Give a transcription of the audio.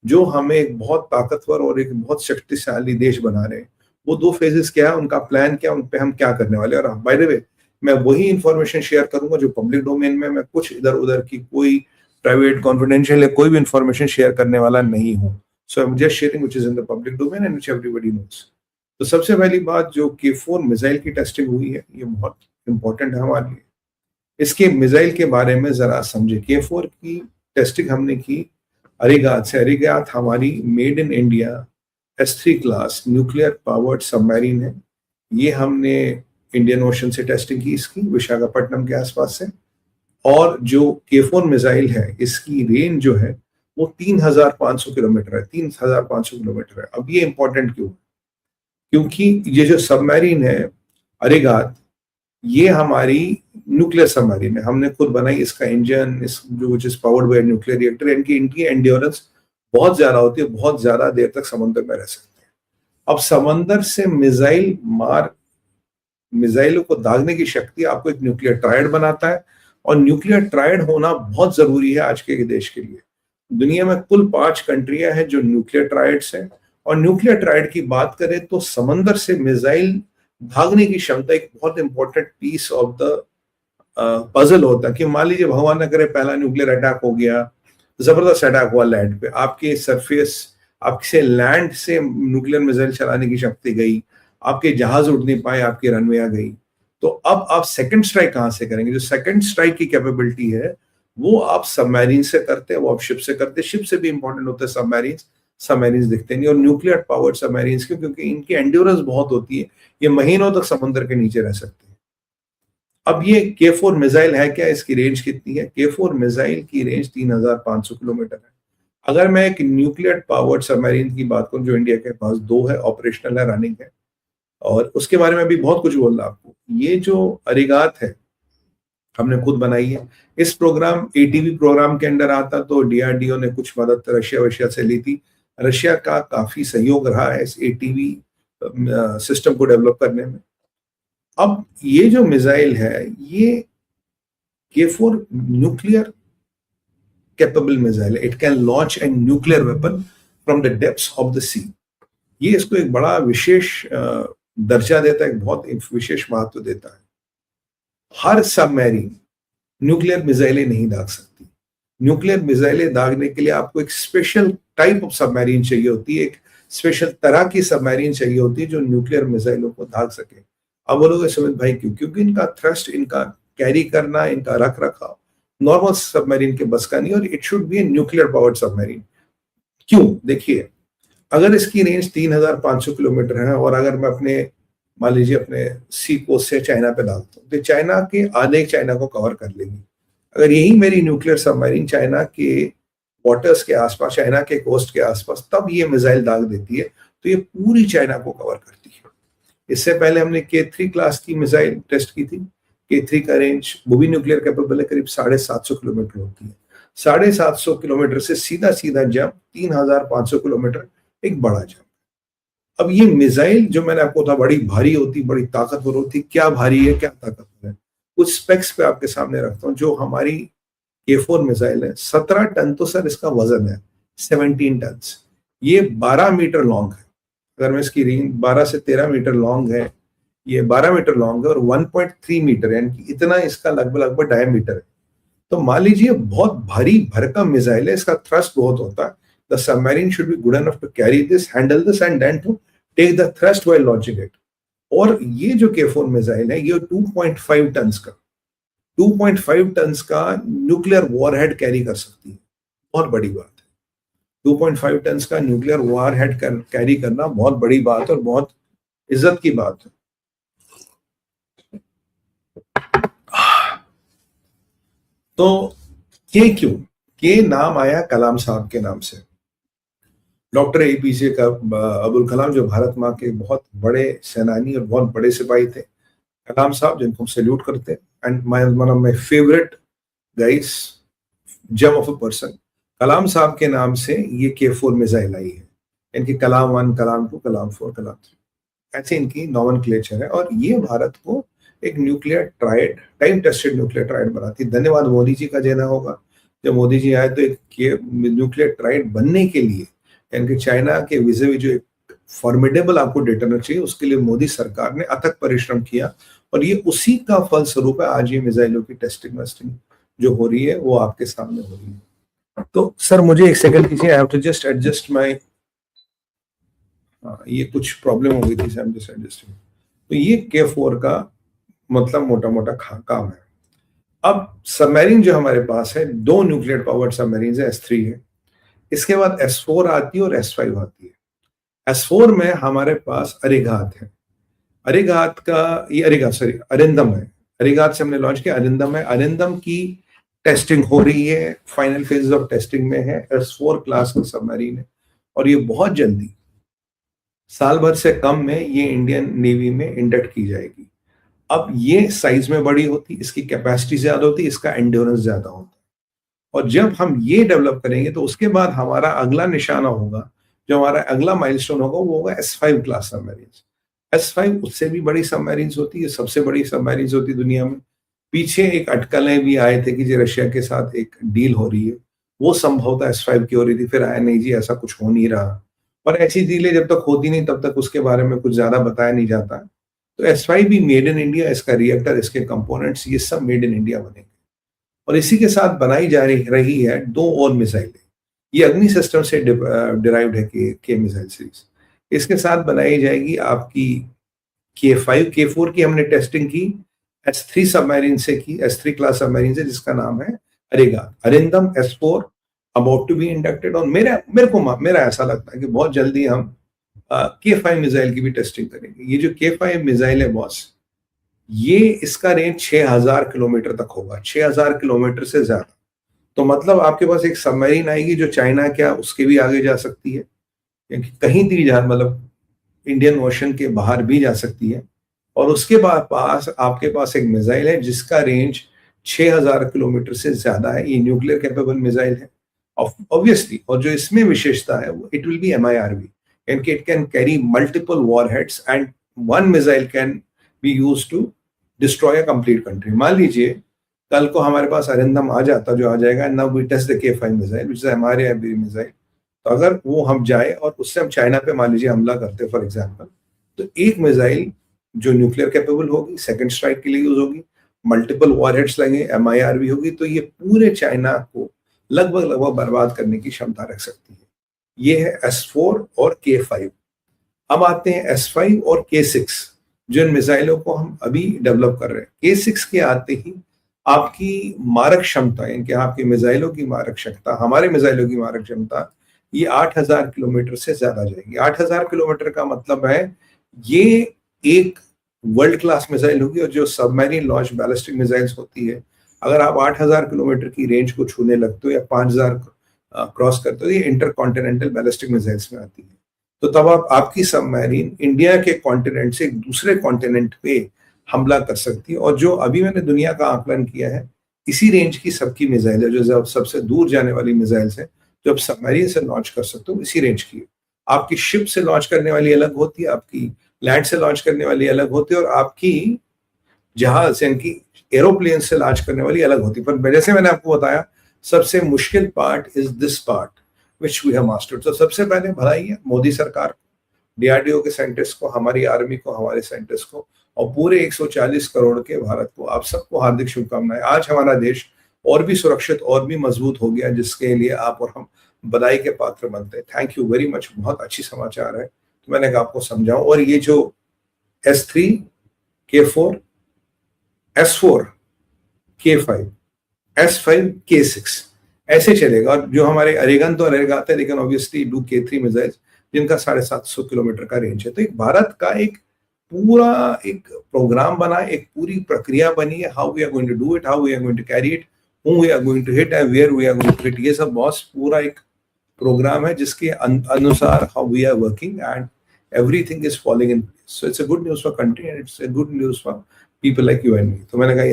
जो हमें एक बहुत ताकतवर और एक बहुत शक्तिशाली देश बना रहे हैं। वो 2 फेजेस क्या है, उनका प्लान क्या है, उन पे हम क्या करने वाले हैं। और बाय द वे, मैं वही इंफॉर्मेशन शेयर करूंगा जो पब्लिक डोमेन में, मैं कुछ इधर-उधर की कोई प्राइवेट, कॉन्फिडेंशियल या कोई भी इंफॉर्मेशन शेयर करने वाला नहीं हूँ। So I am just sharing which is in the public domain and which everybody knows. तो सबसे पहली बात, जो K4 मिसाइल की टेस्टिंग हुई है, ये बहुत इंपॉर्टेंट है हमारे लिए। इसके मिसाइल के बारे में जरा समझे। K4 की टेस्टिंग हमने की अरिगात से। अरिगात हमारी made in India S3 class nuclear powered submarine है। ये हमने इंडियन ओशन से टेस्टिंग की इसकी, विशाखापट्टनम के आसपास से। और जो K4 मिसाइल है, इसकी रेंज जो है वो 3,500 किलोमीटर है। 3,500 किलोमीटर है। अब ये इंपॉर्टेंट क्यों? क्योंकि ये जो सबमरीन है अरिगात, ये हमारी न्यूक्लियर सबमरीन है। हमने खुद बनाई। इसका इंजन, इस जो which is powered by nuclear reactor, इनकी एंड्योरेंस बहुत ज्यादा होती है, बहुत ज्यादा देर तक समुद्र में रह सकते हैं। अब समंदर से मिसाइलों को दागने की शक्ति आपको एक न्यूक्लियर ट्रायड बनाता है। और न्यूक्लियर ट्रायड होना बहुत जरूरी है आज के देश के लिए। दुनिया में कुल 5 कंट्रियां हैं जो न्यूक्लियर ट्रायड्स हैं। और न्यूक्लियर ट्रायड की बात करें तो समंदर से मिसाइल भागने की क्षमता एक बहुत important piece of the puzzle होता है। कि मान लीजिए भगवान न करे पहला न्यूक्लियर अटैक हो गया, जबरदस्त अटैक हुआ लैंड पे, आपके सरफेस, आपसे लैंड से न्यूक्लियर मिसाइल चलाने की शक्ति गई, आपके जहाज उड़ नहीं पाए, आपकी रनवे आ गई। तो अब आप सेकंड स्ट्राइक कहां से करेंगे? जो सेकंड स्ट्राइक की कैपेबिलिटी है वो आप सबमरीन से करते हैं, वो आप शिप से करते हैं। शिप से भी इंपॉर्टेंट होते हैं सबमरीन्स। सबमरीन्स दिखते नहीं। और न्यूक्लियर पावर्ड सबमरीन्स क्यों? क्योंकि इनकी एंड्योरेंस बहुत होती है, ये महीनों तक समुद्र के नीचे रह सकते हैं। अब ये K4 मिसाइल है क्या? इसकी रेंज कितनी है? K4 मिसाइल की रेंज 3,500 किलोमीटर है। अगर मैं एक न्यूक्लियर पावर्ड सबमरीन की बात करूं, जो इंडिया के पास 2 है, ऑपरेशनल है, रनिंग है, और उसके बारे में भी बहुत कुछ बोलना आपको। ये जो अरिगात है, हमने खुद बनाई है। इस प्रोग्राम ATV प्रोग्राम के अंडर आता, तो DRDO ने कुछ मदद रशिया से ली थी। रशिया का काफी सहयोग रहा है इस ATV सिस्टम को डेवलप करने में। अब ये जो मिसाइल है, ये K4 न्यूक्लियर कैपेबल मिसाइल है। It can launch a nuclear weapon from the depths of the sea. ये इसको एक बड़ा विशेष दर्जा देता है, एक बहुत विशेष महत्व देता है। हर सबमरीन न्यूक्लियर मिसाइलें नहीं दाग सकती। न्यूक्लियर मिसाइलें दागने के लिए आपको एक स्पेशल टाइप ऑफ सबमरीन चाहिए होती है, एक स्पेशल तरह की सबमरीन चाहिए होती है जो न्यूक्लियर मिसाइलों को दाग सके। अब बोलोगे सुमित भाई क्यों? क्योंकि इनका थ्रस्ट, इनका कैरी करना, इनका रख रखाव नॉर्मल सबमरीन के बस का नहीं, और it should be a nuclear powered submarine. क्यों? देखिए, अगर इसकी रेंज 3,500 किलोमीटर है, और अगर मैं अपने, मान लीजिए अपने सी कोस्ट से चाइना पे डालता हूँ, तो चाइना के आधे चाइना को कवर कर लेगी। अगर यही मेरी न्यूक्लियर सबमरीन चाइना के वाटर्स के आसपास, चाइना के कोस्ट के आसपास, तब ये मिसाइल दाग देती है, तो ये पूरी चाइना को कवर करती है। इससे पहले हमने K3 क्लास की मिसाइल टेस्ट की थी। K3 का रेंज, वो भी न्यूक्लियर कैपेबल है, करीब 750 किलोमीटर होती है। 750 किलोमीटर से सीधा सीधा जंप 3,500 किलोमीटर, एक बड़ा जंप। अब ये मिसाइल जो मैंने आपको कहा बड़ी भारी होती, बड़ी ताकतवर होती, क्या भारी है, क्या ताकतवर है, कुछ स्पेक्स पे आपके सामने रखता हूँ। जो हमारी K4 मिसाइल है, 17 टन तो सर इसका वजन है, 17 टन। ये 12 मीटर लॉन्ग है। अगर मैं इसकी रेंज 12 से 13 मीटर लॉन्ग है, ये 12 मीटर लॉन्ग है, और 1.3 मीटर यानी कि इतना इसका लगभग डायमीटर है। तो मान लीजिए बहुत भारी भरकम मिसाइल है, इसका थ्रस्ट बहुत होता है। The submarine should be good enough to carry this, handle this, and then to take the thrust while launching it. और ये जो K4 मिसाइल है, ये 2.5 टन्स का न्यूक्लियर वॉरहेड कैरी कर सकती है। बहुत बड़ी बात है। 2.5 टन्स का न्यूक्लियर वॉरहेड कैरी करना बहुत बड़ी बात और बहुत इज्जत की बात है। तो के क्यों? के नाम आया कलाम साहब के नाम से। डॉक्टर APJ अब्दुल कलाम, जो भारत माँ के बहुत बड़े सेनानी और बहुत बड़े सिपाही थे। कलाम साहब, जिनको हम सैल्यूट करते हैं, and one of my favourite guys, gem of a person. Kalam sahab के नाम से ये K4 मिसाइल आई है। इनकी कलाम 1, कलाम 2, कलाम 4, कलाम 3, ऐसे इनकी नॉमेनक्लेचर है। और ये भारत को एक nuclear triad, time tested nuclear triad बनाती है। धन्यवाद मोदी जी का देना होगा। जब मोदी जी आए तो एक न्यूक्लियर ट्रायड बनने के लिए यानी कि चाइना के विज़े जो एक फॉर्मिडेबल आपको डेटोनेटर चाहिए, उसके लिए मोदी सरकार ने अथक परिश्रम किया और ये उसी का फलस्वरूप है। आज ये मिसाइलों की टेस्टिंग वेस्टिंग जो हो रही है वो आपके सामने हो रही है। तो सर मुझे एक सेकंड दीजिए, I have to just adjust my, ये कुछ प्रॉब्लम हो गई थी, आई एम जस्ट एडजस्टिंग। तो ये K4 का मतलब मोटा मोटा काम है। अब सबमरीन जो हमारे पास है, 2 न्यूक्लियर पावर्ड सबमरीन है, S3 है, इसके बाद S4 आती है और S5 आती है। S4 में हमारे पास अरिघात है, अरिघात का ये अरिंदम है, अरिघात से हमने लॉन्च किया, अरिंदम है, अरिंदम की टेस्टिंग हो रही है, फाइनल फेज ऑफ टेस्टिंग में है, S4 क्लास का सबमरीन है और ये बहुत जल्दी साल भर से कम में ये इंडियन नेवी में इंडक्ट की जाएगी। अब ये साइज में बड़ी होती, इसकी कैपेसिटी ज्यादा होती, इसका एंड्योरेंस ज्यादा होता है और जब हम ये डेवलप करेंगे तो उसके बाद हमारा अगला निशाना होगा, जो हमारा अगला माइलस्टोन होगा वो होगा S5 क्लास सबमरीन। S5 उससे भी बड़ी सबमरीन्स होती है, सबसे बड़ी सबमरीन्स होती दुनिया में। पीछे एक अटकलें भी आए थे कि जो रशिया के साथ एक डील हो रही है, वो संभवतः S5 की हो रही थी, फिर आया नहीं जी ऐसा कुछ हो नहीं रहा, और ऐसी डीलें जब तक होती नहीं तब तक उसके बारे में कुछ ज्यादा बताया नहीं जाता। तो S5 भी मेड इन इंडिया, इसका रिएक्टर, इसके कंपोनेंट्स, ये सब मेड इन इंडिया बनेंगे। और इसी के साथ बनाई जा रही है 2 और मिसाइलें, ये अग्नि सिस्टम से डिराइव्ड है के मिसाइल सीरीज। इसके साथ बनाई जाएगी आपकी K5, K4 की हमने टेस्टिंग की S3 सबमरीन से की, S3 क्लास सबमरीन से, जिसका नाम है Arighaat, Arindam S4 about to be inducted. और मेरा ऐसा लगता है कि बहुत जल्दी हम K5 मिसाइल की भी टेस्टिंग करेंगे। ये जो K5 मिसाइल है बॉस, ये इसका रेंज 6000 किलोमीटर तक होगा, 6000 किलोमीटर से ज्यादा। तो मतलब आपके पास एक सबमरीन आएगी जो चाइना क्या उसके भी आगे जा सकती है, क्योंकि कहीं भी जा, मतलब इंडियन ओशन के बाहर भी जा सकती है। और उसके बाद आपके पास एक मिसाइल है जिसका रेंज 6000 किलोमीटर से ज्यादा है, ये न्यूक्लियर कैपेबल मिसाइल है ऑब्वियसली। और जो इसमें विशेषता है वो it will be MIRV, and it can carry multiple warheads and one missile can be used to destroy a complete country। मान लीजिए कल को हमारे पास अरिंदम आ जाता, जो आ जाएगा, now we test the K5 missile which is MIRV missile. तो अगर वो हम जाए और उससे हम चाइना पे मान लीजिए हमला करते फॉर एग्जांपल, तो एक मिसाइल जो न्यूक्लियर कैपेबल होगी, सेकंड स्ट्राइक के लिए यूज होगी, मल्टीपल वॉरहेड्स लगेंगे, MIRV होगी, तो ये पूरे चाइना को लगभग बर्बाद करने की क्षमता रख सकती है। ये है S4 और K5। अब आते हैं S5 और K6, जिन मिसाइलों को हम अभी डेवलप कर रहे हैं। K6 के आते ही आपकी मारक क्षमता, यानी कि आपकी मिसाइलों की मारक क्षमता, हमारे मिसाइलों की मारक क्षमता, ये 8000 किलोमीटर से ज्यादा जाएगी। 8000 किलोमीटर का मतलब है ये एक वर्ल्ड क्लास मिसाइल होगी। और जो सबमरीन लॉन्च बैलिस्टिक मिसाइल्स होती है, अगर आप 8000 किलोमीटर की रेंज को छूने लगते हो या 5000 क्रॉस करते हो, ये इंटरकॉन्टिनेंटल बैलिस्टिक मिसाइल्स में आती है। तो तब आपकी सबमरीन इंडिया के कॉन्टिनेंट से एक दूसरे कॉन्टिनेंट पे हमला कर सकती है। और जो अभी मैंने दुनिया का आकलन किया है, इसी रेंज की सबकी मिसाइल है, जो सबसे दूर जाने वाली मिसाइल्स है जो आप सबमरीन से लॉन्च कर सकते हो, इसी रेंज की है। आपकी शिप से लॉन्च करने वाली अलग होती है, आपकी लैंड से लॉन्च करने वाली अलग होती है, और आपकी जहाज यानी कि एरोप्लेन से लॉन्च करने वाली अलग होती है। पर जैसे मैंने आपको बताया, सबसे मुश्किल part is this part which we have mastered. तो सबसे पहले बधाई है मोदी सरकार को, DRDO के साइंटिस्ट को, हमारी आर्मी को, हमारे साइंटिस्ट को, और पूरे 140 करोड़ के भारत को। आप सबको हार्दिक शुभकामनाएं। आज हमारा देश और भी सुरक्षित और भी मजबूत हो गया, जिसके लिए आप और हम बधाई के पात्र बनते हैं। Thank you very much. बहुत अच्छी समाचार है, तो मैंने कहा आपको समझाऊं। और ये जो S3, K4, S4, K5, S5, K6 ऐसे चलेगा। और जो हमारे अरिगन तो अरिगात है, लेकिन ऑब्वियसली डू K3 मिसाइल जिनका 750 किलोमीटर का रेंज है। तो एक भारत का एक पूरा एक प्रोग्राम बना, एक पूरी प्रक्रिया बनी है, how we are going to do it, how we are going to carry it, who we are going to hit and where we are going to hit. ये सब बॉस पूरा एक प्रोग्राम है जिसके अनुसार how we are working and everything is falling in place. So it's a good news for country and it's a good news for people like you and me. तो मैंने कहा